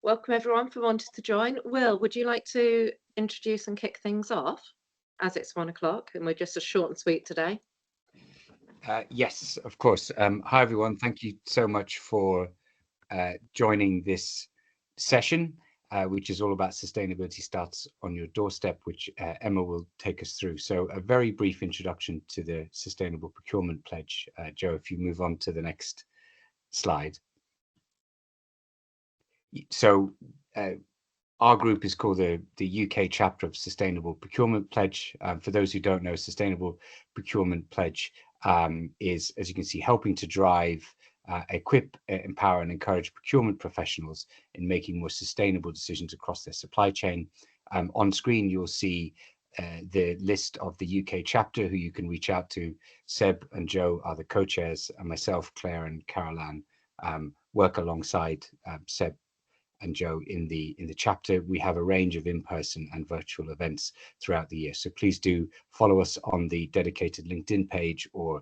Welcome everyone for wanting to join. Will, would you like to introduce and kick things off, as it's 1 o'clock and we're just a short and sweet today? Yes, of course. Hi everyone, thank you so much for joining this session, which is all about sustainability starts on your doorstep, which Emma will take us through. So a very brief introduction to the Sustainable Procurement Pledge. Joe, if you move on to the next slide. So our group is called the UK chapter of Sustainable Procurement Pledge. For those who don't know, Sustainable Procurement Pledge is, as you can see, helping to drive, equip, empower and encourage procurement professionals in making more sustainable decisions across their supply chain. On screen, you'll see the list of the UK chapter who you can reach out to. Seb and Joe are the co-chairs, and myself, Claire and Caroline work alongside Seb and Joe in the chapter. We have a range of in-person and virtual events throughout the year, so please do follow us on the dedicated LinkedIn page or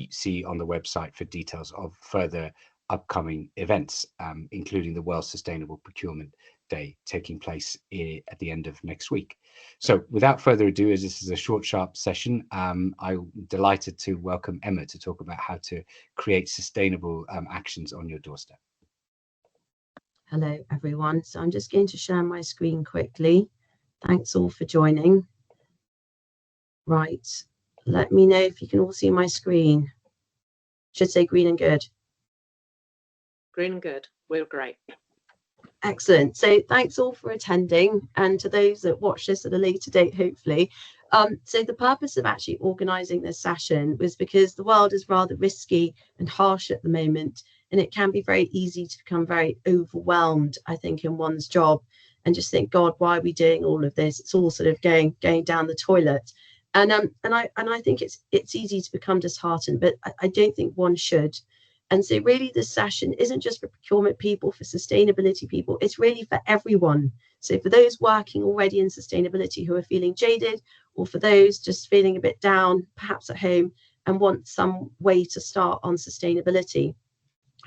see on the website for details of further upcoming events, including the World Sustainable Procurement Day taking place at the end of next week. So without further ado, as this is a short, sharp session, I'm delighted to welcome Emma to talk about how to create sustainable actions on your doorstep. Hello everyone, so I'm just going to share my screen quickly. Thanks all for joining. Right, let me know if you can all see my screen. Should say green and good. Green and good, we're great. Excellent, so thanks all for attending, and to those that watch this at a later date, hopefully. So the purpose of actually organising this session was because the world is rather risky and harsh at the moment, and it can be very easy to become very overwhelmed, I think, in one's job and just think, God, why are we doing all of this? It's all sort of going down the toilet. And I think it's easy to become disheartened, but I don't think one should. And so really this session isn't just for procurement people, for sustainability people, it's really for everyone. So for those working already in sustainability who are feeling jaded, or for those just feeling a bit down, perhaps at home, and want some way to start on sustainability.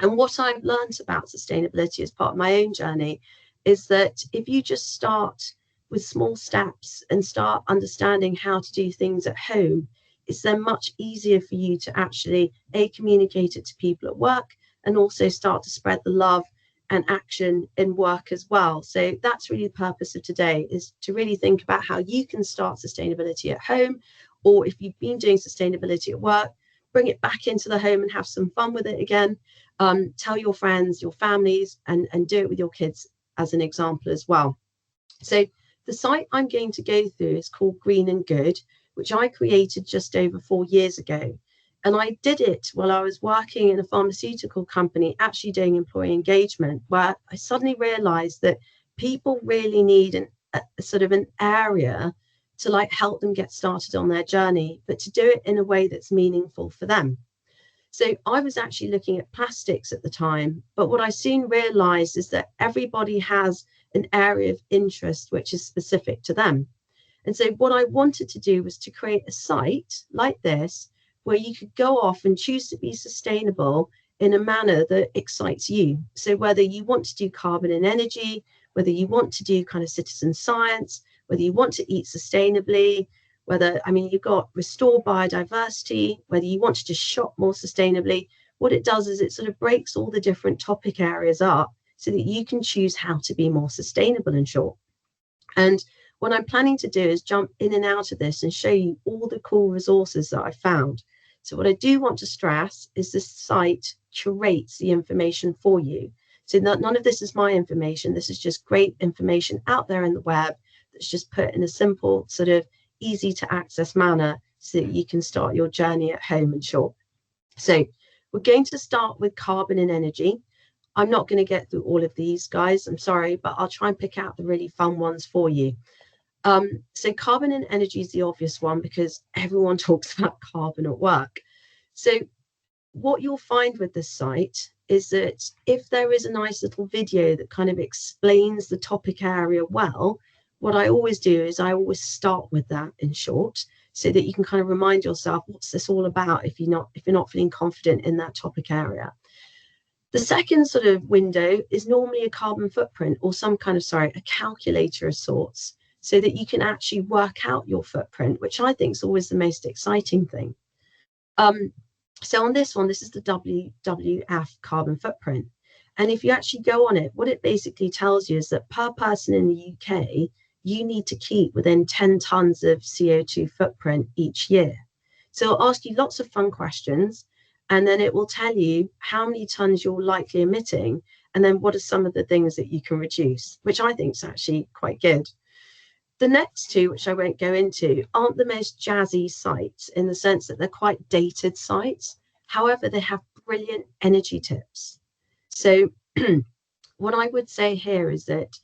And what I've learned about sustainability as part of my own journey is that if you just start with small steps and start understanding how to do things at home, it's then much easier for you to actually communicate it to people at work and also start to spread the love and action in work as well. So that's really the purpose of today, is to really think about how you can start sustainability at home, or if you've been doing sustainability at work, bring it back into the home and have some fun with it again. Tell your friends, your families, and do it with your kids as an example as well. So the site I'm going to go through is called Green and Good, which I created just over 4 years ago. And I did it while I was working in a pharmaceutical company, actually doing employee engagement, where I suddenly realized that people really need a sort of an area to like help them get started on their journey, but to do it in a way that's meaningful for them. So I was actually looking at plastics at the time, but what I soon realized is that everybody has an area of interest which is specific to them. And so what I wanted to do was to create a site like this, where you could go off and choose to be sustainable in a manner that excites you. So whether you want to do carbon and energy, whether you want to do kind of citizen science, whether you want to eat sustainably, whether, I mean, you've got restore biodiversity, whether you want to just shop more sustainably, what it does is it sort of breaks all the different topic areas up so that you can choose how to be more sustainable, in short. And what I'm planning to do is jump in and out of this and show you all the cool resources that I found. So what I do want to stress is this site curates the information for you. So none of this is my information. This is just great information out there in the web that's just put in a simple, sort of easy to access manner so that you can start your journey at home, in short. So we're going to start with carbon and energy. I'm not going to get through all of these, guys, I'm sorry, but I'll try and pick out the really fun ones for you. So carbon and energy is the obvious one because everyone talks about carbon at work. So what you'll find with this site is that if there is a nice little video that kind of explains the topic area well, what I always do is I always start with that, in short, so that you can kind of remind yourself, what's this all about if you're not feeling confident in that topic area. The second sort of window is normally a carbon footprint or some kind of, a calculator of sorts, so that you can actually work out your footprint, which I think is always the most exciting thing. So on this one, this is the WWF carbon footprint. And if you actually go on it, what it basically tells you is that per person in the UK, you need to keep within 10 tons of CO2 footprint each year. So it'll ask you lots of fun questions, and then it will tell you how many tons you're likely emitting, and then what are some of the things that you can reduce, which I think is actually quite good. The next two, which I won't go into, aren't the most jazzy sites in the sense that they're quite dated sites. However, they have brilliant energy tips. So what I would say here is that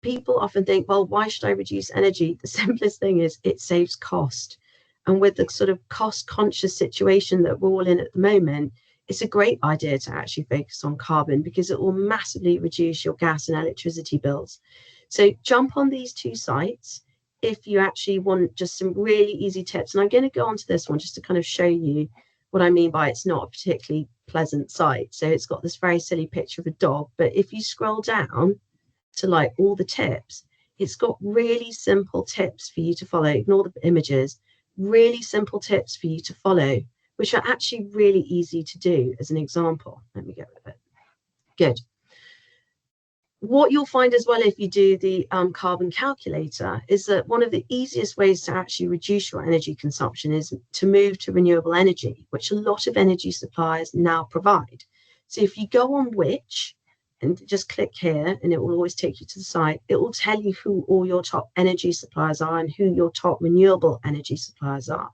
people often think, well, why should I reduce energy? The simplest thing is it saves cost. And with the sort of cost conscious situation that we're all in at the moment, it's a great idea to actually focus on carbon, because it will massively reduce your gas and electricity bills. So jump on these two sites if you actually want just some really easy tips. And I'm going to go on to this one just to kind of show you what I mean by it's not a particularly pleasant site. So it's got this very silly picture of a dog, but if you scroll down to like all the tips, it's got really simple tips for you to follow. Ignore the images. Really simple tips for you to follow, which are actually really easy to do. As an example, let me get rid of it. Good. What you'll find as well if you do the carbon calculator is that one of the easiest ways to actually reduce your energy consumption is to move to renewable energy, which a lot of energy suppliers now provide. So if you go on which, and just click here, and it will always take you to the site, it will tell you who all your top energy suppliers are and who your top renewable energy suppliers are.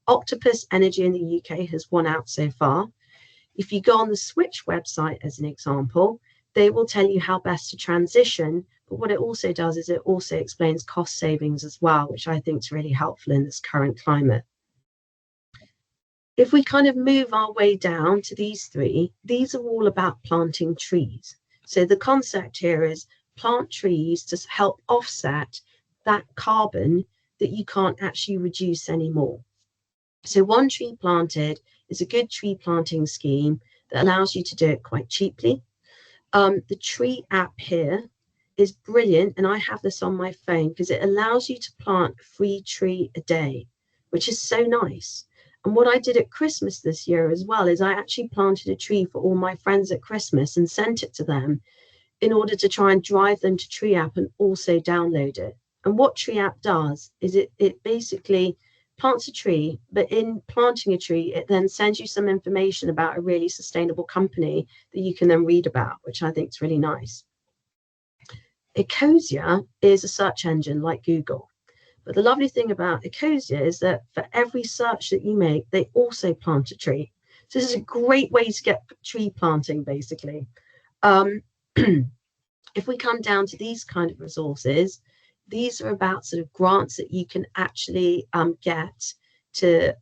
Octopus Energy in the UK has won out so far. If you go on the Switch website, as an example, they will tell you how best to transition. But what it also does is it also explains cost savings as well, which I think is really helpful in this current climate. If we kind of move our way down to these three, these are all about planting trees. So the concept here is plant trees to help offset that carbon that you can't actually reduce anymore. So one tree planted is a good tree planting scheme that allows you to do it quite cheaply. The tree app here is brilliant, and I have this on my phone because it allows you to plant a free tree a day, which is so nice. And what I did at Christmas this year as well is I actually planted a tree for all my friends at Christmas and sent it to them in order to try and drive them to Tree App and also download it. And what Tree App does is it basically plants a tree, but in planting a tree, it then sends you some information about a really sustainable company that you can then read about, which I think is really nice. Ecosia is a search engine like Google. But the lovely thing about Ecosia is that for every search that you make, they also plant a tree. So this is a great way to get tree planting, basically. If we come down to these kind of resources, these are about sort of grants that you can actually get to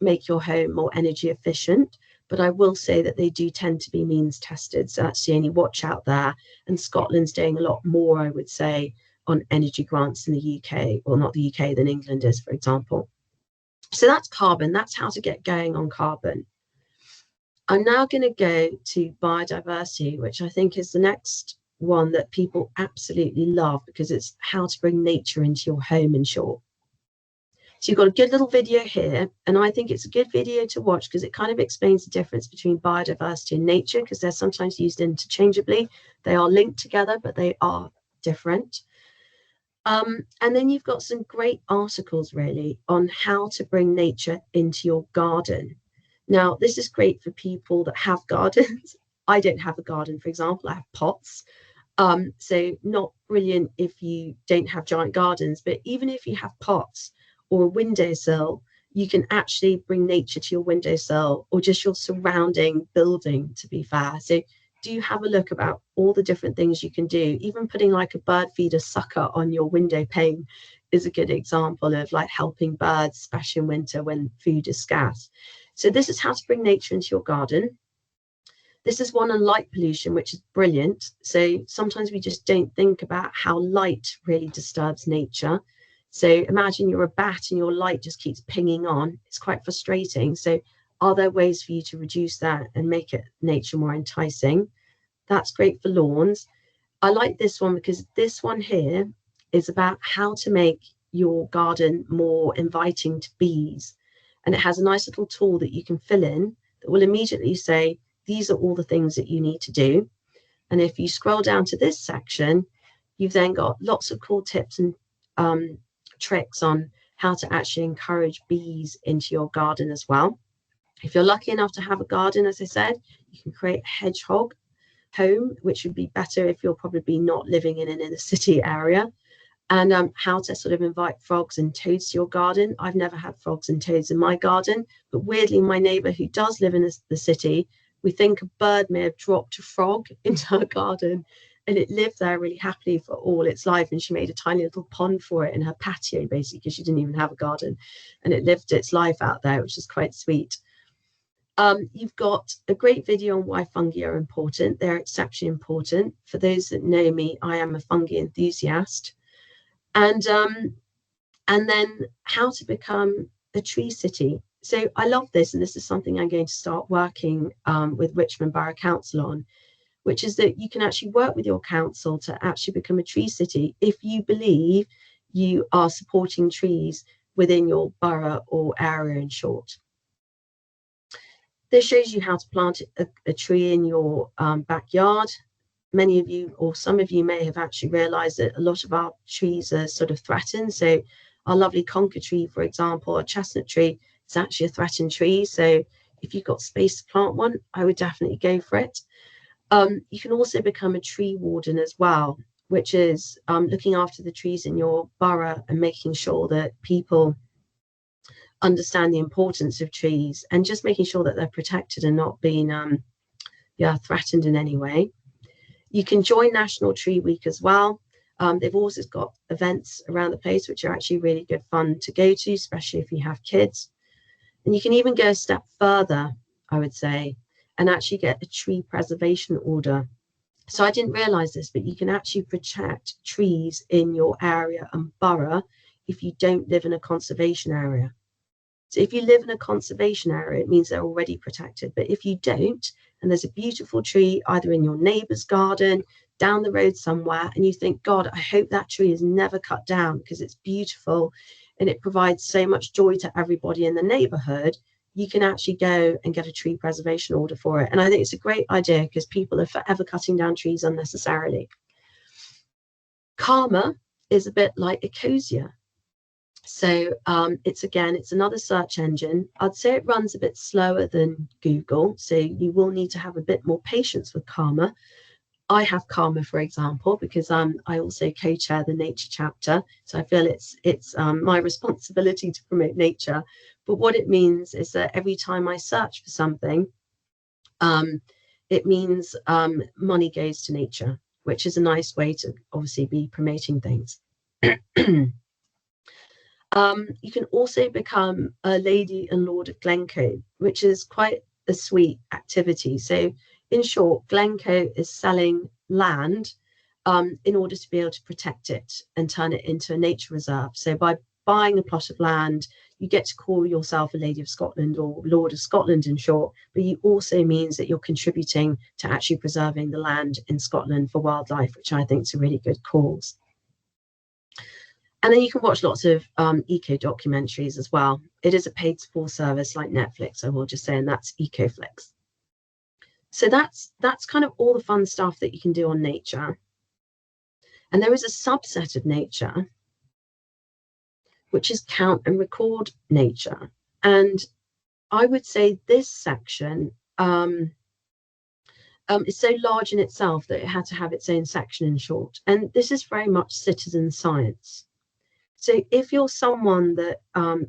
make your home more energy efficient. But I will say that they do tend to be means tested. So that's the only watch out there. And Scotland's doing a lot more, I would say, on energy grants in the UK, or not the UK, than England is, for example. So that's carbon. That's how to get going on carbon. I'm now going to go to biodiversity, which I think is the next one that people absolutely love because it's how to bring nature into your home, in short. So you've got a good little video here, and I think it's a good video to watch because it kind of explains the difference between biodiversity and nature, because they're sometimes used interchangeably. They are linked together, but they are different. And then you've got some great articles really on how to bring nature into your garden. Now, this is great for people that have gardens. I don't have a garden, for example, I have pots. So not brilliant if you don't have giant gardens, but even if you have pots or a windowsill, you can actually bring nature to your windowsill or just your surrounding building, to be fair. So do have a look about all the different things you can do. Even putting like a bird feeder sucker on your window pane is a good example of like helping birds, especially in winter when food is scarce. So this is how to bring nature into your garden. This is one on light pollution, which is brilliant. So sometimes we just don't think about how light really disturbs nature. So imagine you're a bat and your light just keeps pinging on. It's quite frustrating. So Are there ways for you to reduce that and make nature more enticing? That's great for lawns. I like this one because this one here is about how to make your garden more inviting to bees. And it has a nice little tool that you can fill in that will immediately say, these are all the things that you need to do. And if you scroll down to this section, you've then got lots of cool tips and tricks on how to actually encourage bees into your garden as well. If you're lucky enough to have a garden, as I said, you can create a hedgehog home, which would be better if you're probably not living in an inner city area. And how to sort of invite frogs and toads to your garden. I've never had frogs and toads in my garden, but weirdly, my neighbour who does live in the city, we think a bird may have dropped a frog into her garden, and it lived there really happily for all its life. And she made a tiny little pond for it in her patio, basically, because she didn't even have a garden, and it lived its life out there, which is quite sweet. You've got a great video on why fungi are important. They're exceptionally important. For those that know me, I am a fungi enthusiast. And then how to become a tree city. So I love this, and this is something I'm going to start working with Richmond Borough Council on, which is that you can actually work with your council to actually become a tree city if you believe you are supporting trees within your borough or area, in short. This shows you how to plant a tree in your backyard. Many of you, or some of you, may have actually realized that a lot of our trees are sort of threatened. So our lovely conker tree, for example, a chestnut tree, is actually a threatened tree. So if you've got space to plant one, I would definitely go for it. You can also become a tree warden as well, which is looking after the trees in your borough and making sure that people understand the importance of trees and just making sure that they're protected and not being threatened in any way. You can join National Tree Week as well. They've also got events around the place which are actually really good fun to go to, especially if you have kids. And you can even go a step further, I would say, and actually get a tree preservation order. So I didn't realize this, but you can actually protect trees in your area and borough if you don't live in a conservation area. So if you live in a conservation area, it means they're already protected. But if you don't, and there's a beautiful tree either in your neighbour's garden, down the road somewhere, and you think, God, I hope that tree is never cut down because it's beautiful and it provides so much joy to everybody in the neighbourhood, you can actually go and get a tree preservation order for it. And I think it's a great idea because people are forever cutting down trees unnecessarily. Karma is a bit like Ecosia. So it's another search engine. I'd say it runs a bit slower than Google, so you will need to have a bit more patience with Karma. I have Karma, for example, because I also co-chair the nature chapter, so I feel it's my responsibility to promote nature. But what it means is that every time I search for something, it means money goes to nature, which is a nice way to obviously be promoting things. You can also become a Lady and Lord of Glencoe, which is quite a sweet activity. So in short, Glencoe is selling land in order to be able to protect it and turn it into a nature reserve. So by buying a plot of land, you get to call yourself a Lady of Scotland or Lord of Scotland in short, but you also means that you're contributing to actually preserving the land in Scotland for wildlife, which I think is a really good cause. And then you can watch lots of eco documentaries as well. It is a paid for service like Netflix, I will just say, and that's EcoFlix. So that's kind of all the fun stuff that you can do on nature. And there is a subset of nature, which is count and record nature. And I would say this section is so large in itself that it had to have its own section in short. And this is very much citizen science. So if you're someone that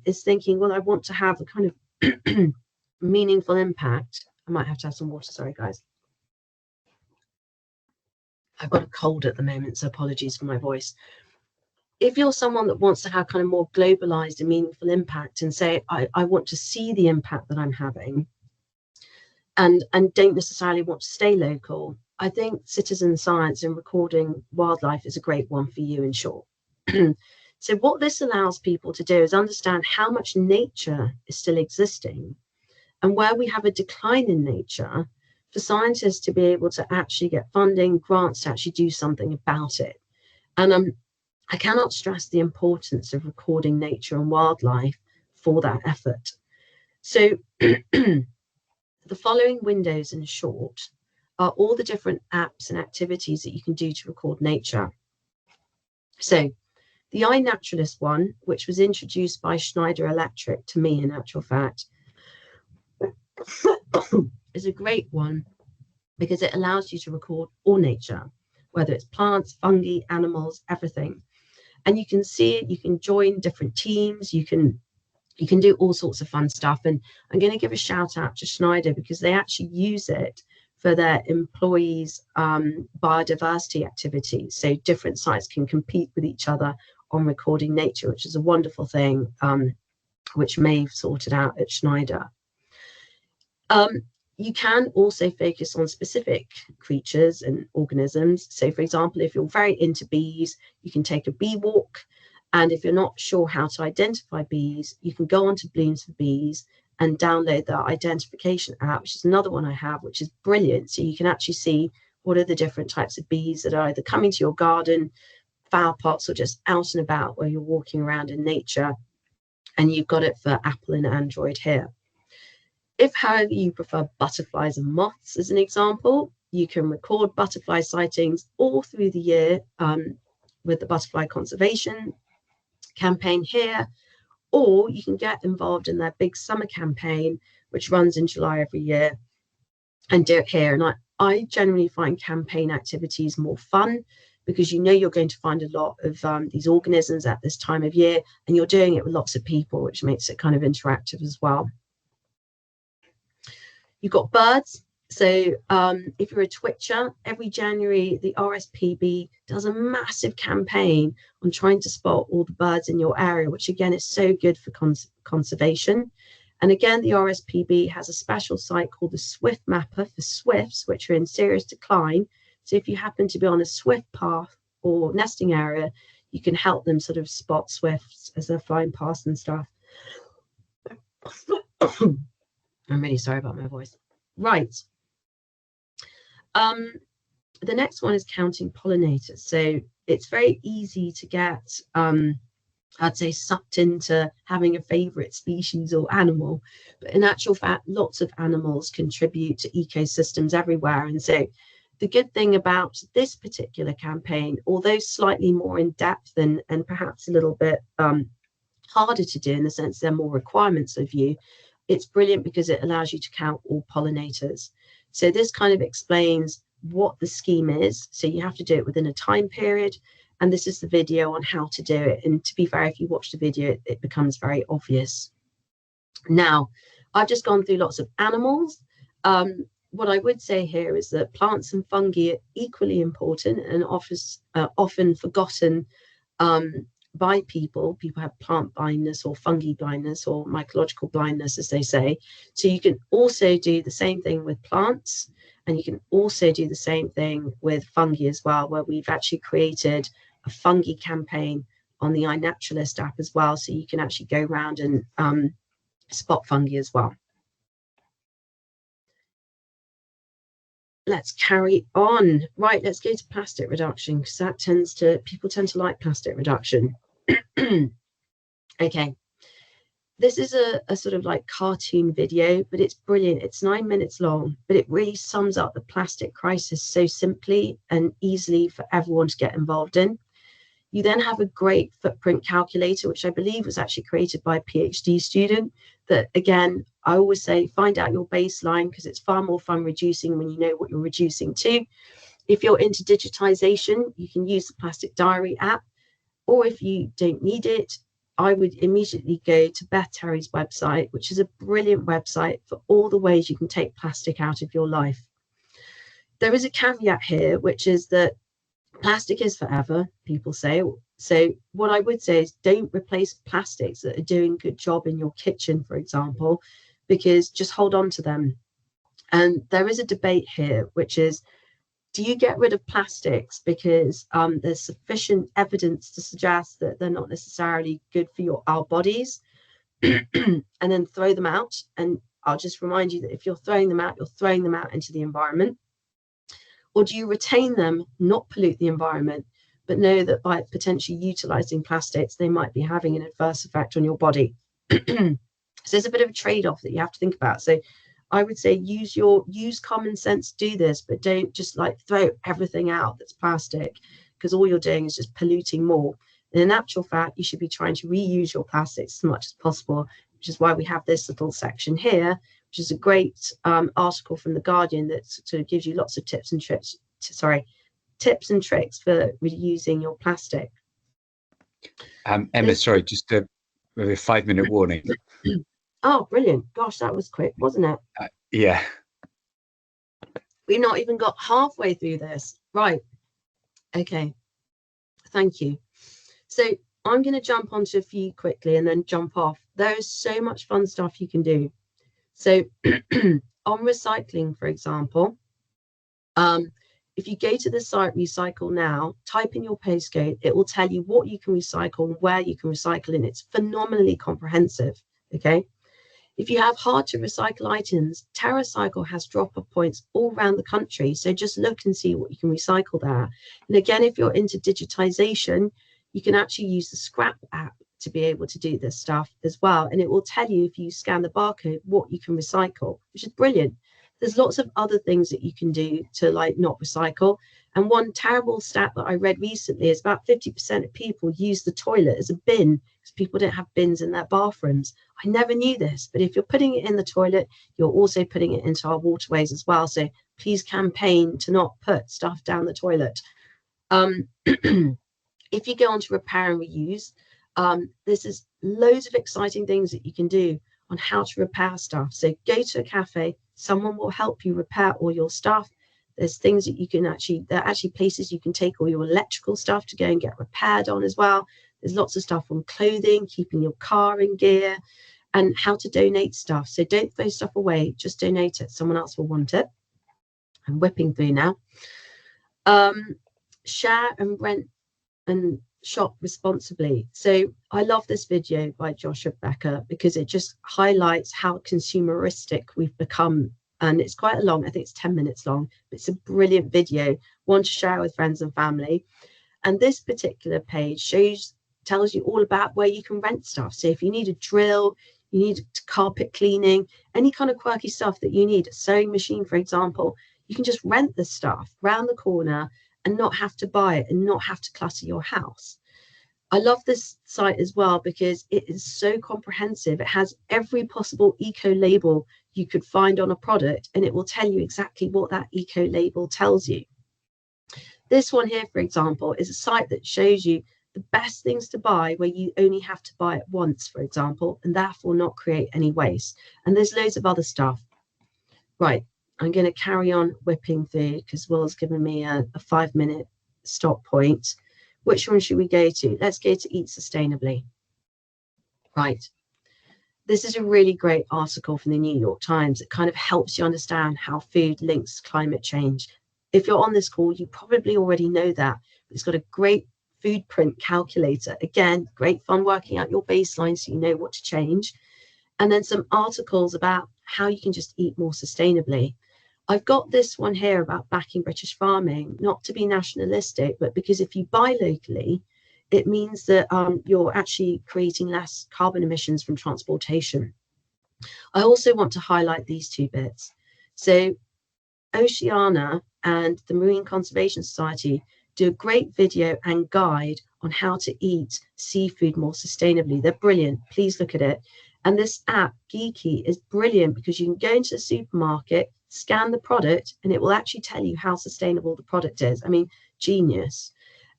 is thinking, well, I want to have a kind of meaningful impact, I might have to have some water, sorry guys. I've got a cold at the moment, so apologies for my voice. If you're someone that wants to have kind of more globalized and meaningful impact and say, I want to see the impact that I'm having and don't necessarily want to stay local, I think citizen science and recording wildlife is a great one for you in short. So what this allows people to do is understand how much nature is still existing And where we have a decline in nature, for scientists to be able to actually get funding, grants to actually do something about it. And I cannot stress the importance of recording nature and wildlife for that effort. So the following windows in short are all the different apps and activities that you can do to record nature. So the iNaturalist one, which was introduced by Schneider Electric to me in actual fact, is a great one because it allows you to record all nature, whether it's plants, fungi, animals, everything. And you can see it, you can join different teams, you can do all sorts of fun stuff. And I'm going to give a shout out to Schneider because they actually use it for their employees' biodiversity activities. So different sites can compete with each other on recording nature, which is a wonderful thing, which Maeve sorted out at Schneider. You can also focus on specific creatures and organisms. So for example, if you're very into bees, you can take a bee walk. And if you're not sure how to identify bees, you can go onto Blooms for Bees and download the identification app, which is another one I have, which is brilliant. So you can actually see what are the different types of bees that are either coming to your garden, flower pots, or just out and about where you're walking around in nature. And you've got it for Apple and Android here. If, however, you prefer butterflies and moths as an example, you can record butterfly sightings all through the year with the Butterfly Conservation campaign here, or you can get involved in their big summer campaign, which runs in July every year, and do it here. And I generally find campaign activities more fun because you know you're going to find a lot of these organisms at this time of year, and you're doing it with lots of people, which makes it kind of interactive as well. You've got birds. So if you're a twitcher, every January, the RSPB does a massive campaign on trying to spot all the birds in your area, which again is so good for conservation. And again, the RSPB has a special site called the Swift Mapper for swifts, which are in serious decline. So if you happen to be on a swift path or nesting area, you can help them sort of spot swifts as they're flying past and stuff. I'm really sorry about my voice. Right. The next one is counting pollinators. So it's very easy to get, I'd say, sucked into having a favorite species or animal. But in actual fact, lots of animals contribute to ecosystems everywhere. And so the good thing about this particular campaign, although slightly more in depth and perhaps a little bit harder to do in the sense there are more requirements of you, it's brilliant because it allows you to count all pollinators. So this kind of explains what the scheme is. So you have to do it within a time period. And this is the video on how to do it. And to be fair, if you watch the video, it becomes very obvious. Now, I've just gone through lots of animals. What I would say here is that plants and fungi are equally important and often forgotten by people. People have plant blindness or fungi blindness or mycological blindness, as they say. So you can also do the same thing with plants, and you can also do the same thing with fungi as well, where we've actually created a fungi campaign on the iNaturalist app as well. So you can actually go around and spot fungi as well. Let's carry on. Right, let's go to plastic reduction because that people tend to like plastic reduction. Okay, this is a sort of like cartoon video, but it's brilliant. It's 9 minutes long, but it really sums up the plastic crisis so simply and easily for everyone to get involved in. You then have a great footprint calculator, which I believe was actually created by a PhD student. That again, I always say, find out your baseline because it's far more fun reducing when you know what you're reducing to. If you're into digitization, you can use the Plastic Diary app, or if you don't need it, I would immediately go to Beth Terry's website, which is a brilliant website for all the ways you can take plastic out of your life. There is a caveat here, which is that plastic is forever, people say. So what I would say is don't replace plastics that are doing a good job in your kitchen, for example, because just hold on to them. And there is a debate here, which is, do you get rid of plastics because there's sufficient evidence to suggest that they're not necessarily good for our bodies and then throw them out? And I'll just remind you that if you're throwing them out, you're throwing them out into the environment. Or do you retain them, not pollute the environment, but know that by potentially utilizing plastics, they might be having an adverse effect on your body? So there's a bit of a trade-off that you have to think about. So I would say use common sense to do this, but don't just like throw everything out that's plastic, because all you're doing is just polluting more. And in actual fact, you should be trying to reuse your plastics as much as possible, which is why we have this little section here, which is a great article from The Guardian that sort of gives you lots of tips and tricks for reusing your plastic. Emma, sorry, just a 5-minute warning. Oh, brilliant. Gosh, that was quick, wasn't it? Yeah. We've not even got halfway through this. Right. Okay. Thank you. So I'm going to jump onto a few quickly and then jump off. There is so much fun stuff you can do. So on recycling, for example, if you go to the site Recycle Now, type in your postcode, it will tell you what you can recycle and where you can recycle, and it's phenomenally comprehensive. Okay. If you have hard to recycle items, TerraCycle has drop-off points all around the country. So just look and see what you can recycle there. And again, if you're into digitization, you can actually use the Scrap app to be able to do this stuff as well. And it will tell you, if you scan the barcode, what you can recycle, which is brilliant. There's lots of other things that you can do to like not recycle. And one terrible stat that I read recently is about 50% of people use the toilet as a bin because people don't have bins in their bathrooms. I never knew this, but if you're putting it in the toilet, you're also putting it into our waterways as well. So please campaign to not put stuff down the toilet. If you go on to repair and reuse, this is loads of exciting things that you can do on how to repair stuff. So go to a cafe, someone will help you repair all your stuff. There's things that you can there are actually places you can take all your electrical stuff to go and get repaired on as well. There's lots of stuff on clothing, keeping your car in gear, and how to donate stuff. So don't throw stuff away, just donate it. Someone else will want it. I'm whipping through now. Share and rent and shop responsibly. So I love this video by Joshua Becker because it just highlights how consumeristic we've become. And it's quite long, I think it's 10 minutes long, but it's a brilliant video, one to share with friends and family. And this particular page tells you all about where you can rent stuff. So if you need a drill, you need carpet cleaning, any kind of quirky stuff that you need, a sewing machine, for example, you can just rent the stuff round the corner and not have to buy it and not have to clutter your house. I love this site as well because it is so comprehensive. It has every possible eco label you could find on a product, and it will tell you exactly what that eco label tells you. This one here, for example, is a site that shows you the best things to buy where you only have to buy it once, for example, and therefore not create any waste. And there's loads of other stuff. Right, I'm going to carry on whipping through because Will's given me a 5-minute stop point. Which one should we go to? Let's go to Eat Sustainably. Right. This is a really great article from the New York Times. It kind of helps you understand how food links to climate change. If you're on this call, you probably already know that. But it's got a great food print calculator. Again, great fun working out your baseline so you know what to change. And then some articles about how you can just eat more sustainably. I've got this one here about backing British farming, not to be nationalistic, but because if you buy locally, it means that you're actually creating less carbon emissions from transportation. I also want to highlight these two bits. So Oceana and the Marine Conservation Society do a great video and guide on how to eat seafood more sustainably. They're brilliant. Please look at it. And this app, Geeky, is brilliant because you can go into the supermarket, scan the product, and it will actually tell you how sustainable the product is. I mean, genius.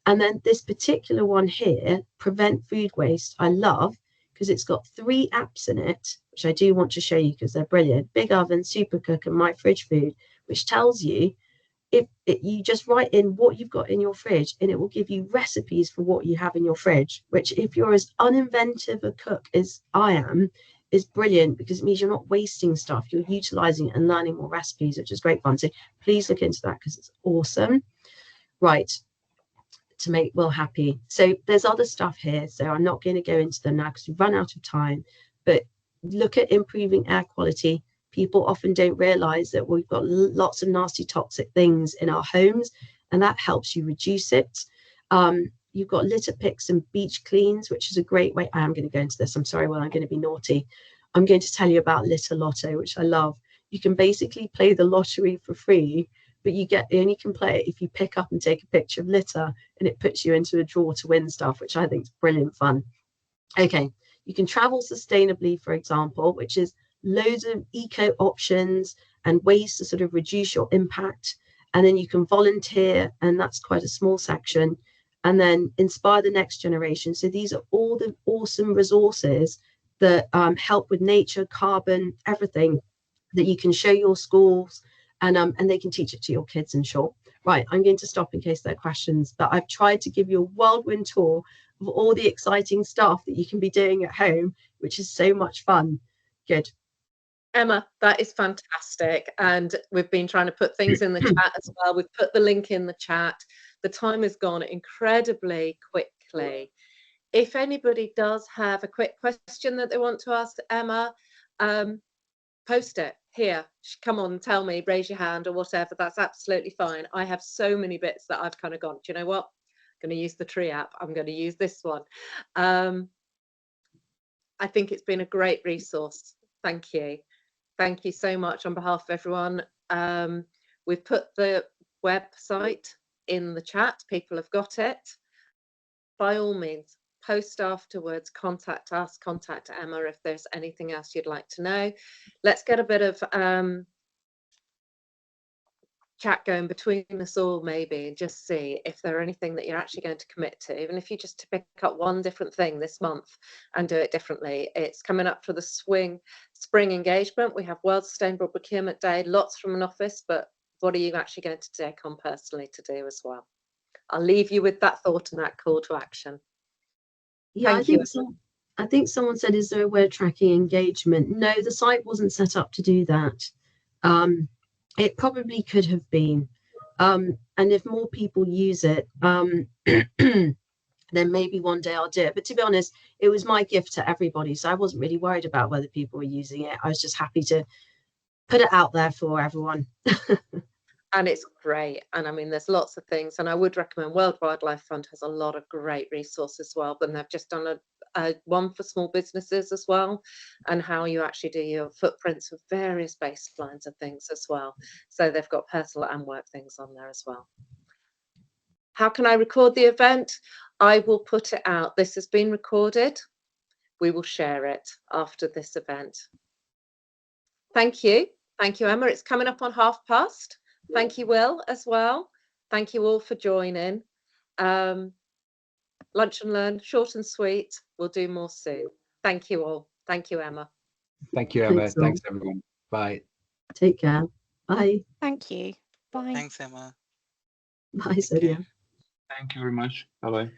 And then this particular one here, Prevent Food Waste, I love because it's got 3 apps in it, which I do want to show you because they're brilliant. Big Oven, Supercook, and My Fridge Food, which tells you if you just write in what you've got in your fridge, and it will give you recipes for what you have in your fridge, which if you're as uninventive a cook as I am, is brilliant because it means you're not wasting stuff. You're utilizing it and learning more recipes, which is great fun. So please look into that because it's awesome. Right, to make Will happy. So there's other stuff here. So I'm not going to go into them now because we've run out of time. But look at improving air quality, people often don't realize that we've got lots of nasty toxic things in our homes, and that helps you reduce it. You've got litter picks and beach cleans, which is a great way. I am going to go into this. I'm sorry, well, I'm going to be naughty. I'm going to tell you about Litter Lotto, which I love. You can basically play the lottery for free, but you only can play it if you pick up and take a picture of litter, and it puts you into a draw to win stuff, which I think is brilliant fun. Okay, you can travel sustainably, for example, which is loads of eco options and ways to sort of reduce your impact. And then you can volunteer, and that's quite a small section. And then inspire the next generation. So these are all the awesome resources that help with nature, carbon, everything that you can show your schools, and they can teach it to your kids in short. Right, I'm going to stop in case there are questions, but I've tried to give you a whirlwind tour of all the exciting stuff that you can be doing at home, which is so much fun. Good. Emma, that is fantastic. And we've been trying to put things in the chat as well. We've put the link in the chat. The time has gone incredibly quickly. If anybody does have a quick question that they want to ask Emma, post it here. Come on, tell me, raise your hand or whatever. That's absolutely fine. I have so many bits that I've kind of gone, do you know what? I'm going to use the tree app. I'm going to use this one. I think it's been a great resource. Thank you. Thank you so much on behalf of everyone. We've put the website in the chat. People have got it. By all means, post afterwards, contact us, contact Emma if there's anything else you'd like to know. Let's get a bit of chat going between us all maybe, and just see if there are anything that you're actually going to commit to, even if you just pick up one different thing this month and do it differently. It's coming up for the spring engagement. We have World Sustainable Procurement Day, lots from an office, but what are you actually going to take on personally to do as well? I'll leave you with that thought and that call to action. Yeah, Thank you. I think someone said, is there a way of tracking engagement? No, the site wasn't set up to do that. It probably could have been. And if more people use it, then maybe one day I'll do it. But to be honest, it was my gift to everybody. So I wasn't really worried about whether people were using it. I was just happy to put it out there for everyone. And it's great. And I mean, there's lots of things. And I would recommend World Wildlife Fund has a lot of great resources as well. But they've just done a one for small businesses as well, and how you actually do your footprints of various baselines of things as well. So they've got personal and work things on there as well. How can I record the event? I will put it out. This has been recorded. We will share it after this event. Thank you. Thank you, Emma. It's coming up on past. Thank you, Will, as well. Thank you all for joining. Lunch and learn, short and sweet. We'll do more soon. Thank you all. Thank you, Emma. Thank you, Emma. Thanks everyone. Bye. Take care. Bye. Thank you. Bye. Thanks, Emma. Bye, Sonia. Thank you very much. Bye-bye.